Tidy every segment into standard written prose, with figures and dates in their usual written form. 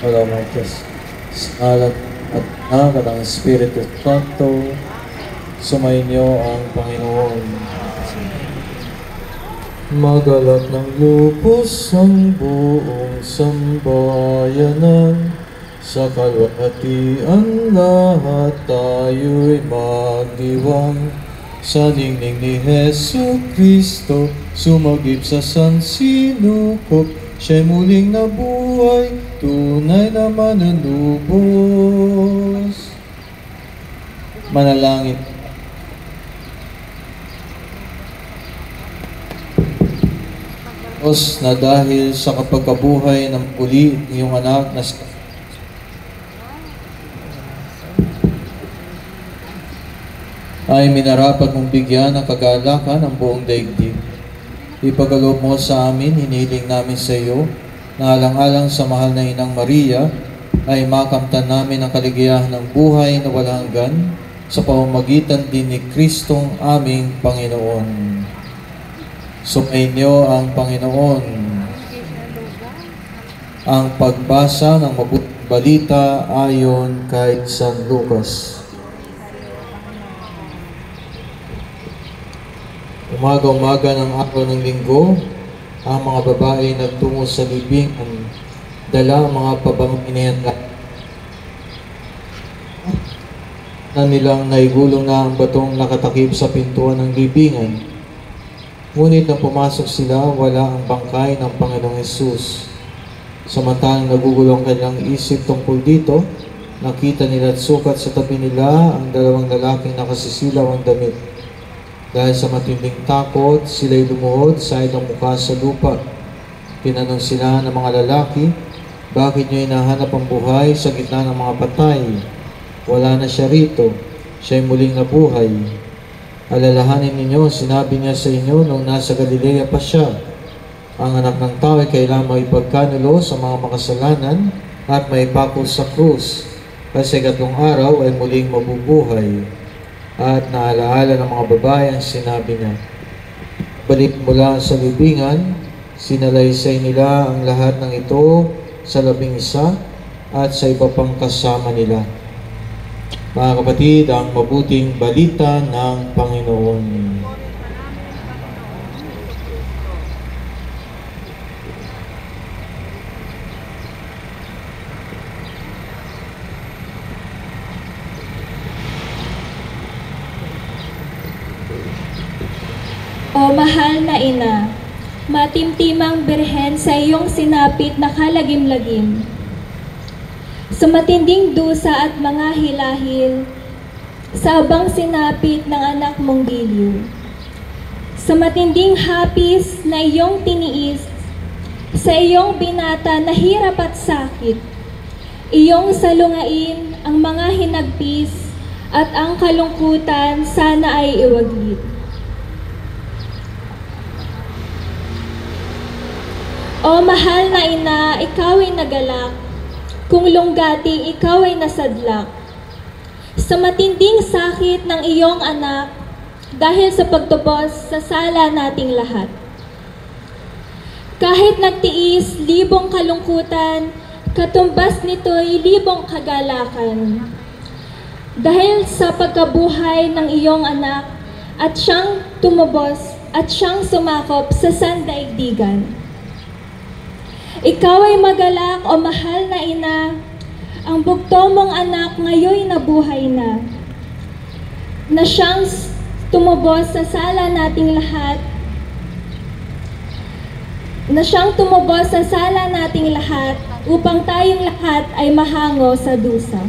Salamat Diyos. Alat at anak at ang Espiritu Santo, sumainyo ang Panginoon. Magalak ng lupos ang buong sambayanan, sa kalwatian lahat tayo'y magdiwang. Sa ningning ni Hesu Kristo, sumagip sa sansinukob, siya'y muling nabuhay, tunay na manunubos. Manalangin. Diyos, na dahil sa kapagkabuhay ng muli iyong anak na ay minarapat mong bigyan ng kagalakan ang buong daigdig. Ipagkaloob mo sa amin, hinihiling namin sa iyo, na alang-alang sa mahal na Inang Maria, ay makamtan namin ang kaligayahan ng buhay na walang hanggan sa pamamagitan din ni Kristong aming Panginoon. Sumainyo ang Panginoon. Ang pagbasa ng mabuting balita ayon kay San Lucas. Umaga-umaga ng araw ng linggo, ang mga babae nagtungo sa libingan, dala ang mga pabanginihan na nilang naigulong na ang batong nakatakip sa pintuan ng libingan. Ngunit nang pumasok sila, wala ang bangkay ng Panginoong Hesus. Samantalang nagugulong kanilang isip tungkol dito, nakita nila at sukat sa tabi nila ang dalawang lalaking nakasisilaw ang damit. Dahil sa matinding takot, sila'y lumuhod sa ilang mukha sa lupa. Tinanong sila ng mga lalaki, bakit nyo hinahanap ang buhay sa gitna ng mga patay? Wala na siya rito, siya'y muling nabuhay. Alalahanin ninyo, sinabi niya sa inyo nung nasa Galilea pa siya. Ang anak ng tao ay kailangan maipagkanulo sa mga makasalanan at maipako sa krus. Kasi ikatlong araw ay muling mabubuhay. At naalaala ng mga babae ang sinabi niya. Balik mula sa libingan, sinalaysay nila ang lahat ng ito sa 11 at sa iba pang kasama nila. Mga kapatid, ang mabuting balita ng Panginoon. O mahal na ina, matimtimang birhen sa iyong sinapit na kalagim-lagim. Sa matinding dusa at mga hilahil, sa abang sinapit ng anak mong Giliw. Sa matinding hapis na iyong tiniis, sa iyong binata na hirap at sakit, iyong salungain ang mga hapis at ang kalungkutan sana ay iwaglit. O mahal na ina, ikaw ay nagalak, kung lunggating ikaw ay nasadlak. Sa matinding sakit ng iyong anak, dahil sa pagtubos sa sala nating lahat. Kahit nagtiis libong kalungkutan, katumbas nito'y libong kagalakan. Dahil sa pagkabuhay ng iyong anak, at siyang tumubos at siyang sumakop sa sandaigdigan. Ikaw ay magalak o mahal na ina, ang bugto mong anak ngayoy nabuhay na siyang tumubos sa sala nating lahat, upang tayong lahat ay mahango sa dusa.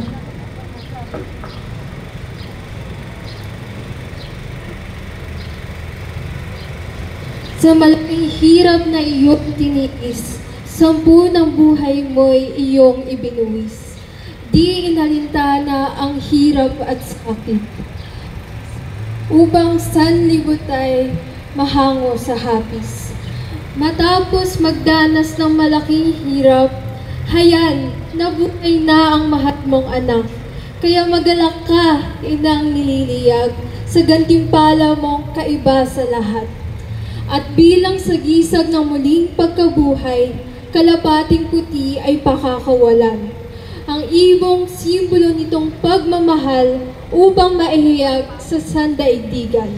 Sa malaking hirap na iyong tiniis, 10 ng buhay mo'y iyong ibinuwis. Di inalintana ang hirap at sakit, upang sanlibutan mahango sa hapis. Matapos magdanas ng malaking hirap, hayan, nabuhay na ang mahal mong anak. Kaya magalak ka, inang nililiyag, sa gantimpala mong kaiba sa lahat. At bilang sagisag ng muling pagkabuhay, kalapating puti ay pakakawalan. Ang ibong simbolo nitong pagmamahal upang maihayag sa sandaigdigan.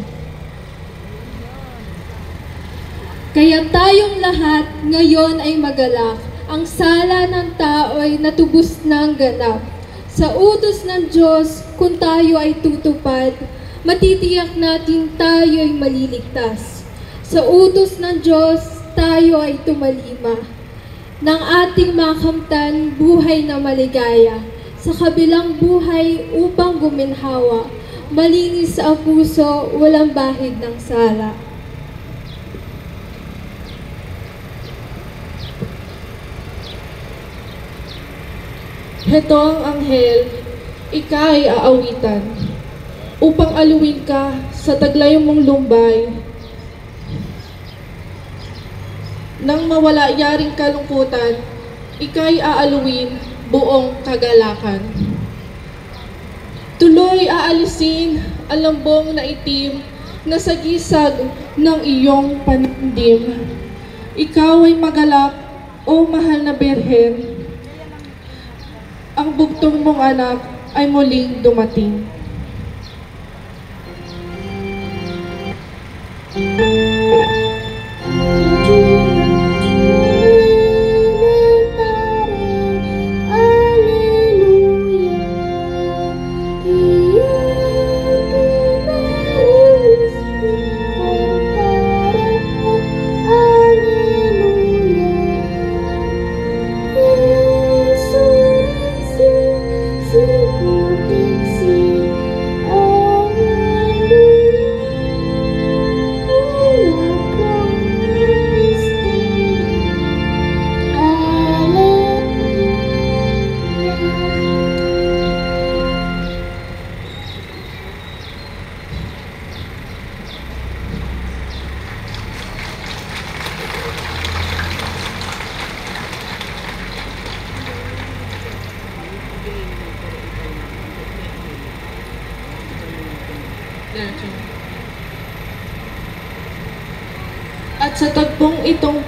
Kaya tayong lahat ngayon ay magalak. Ang sala ng tao ay natubos ng ganap. Sa utos ng Diyos, kung tayo ay tutupad, matitiyak natin tayo ay maliligtas. Sa utos ng Diyos, tayo ay tumalima. Ng ating makamtan, buhay na maligaya. Sa kabilang buhay upang guminhawa, malinis sa puso, walang bahid ng sala. Heto ang anghel, ika'y aawitan, upang aluin ka sa taglayong mong lumbay. Nang mawala yaring kalungkutan, ika'y aaluin buong kagalakan. Tuloy aalisin ang lambong na itim na sagisag ng iyong panindim. Ikaw ay magalak, o mahal na Birhen. Ang bugtong mong anak ay muling dumating. At sa tagpong itong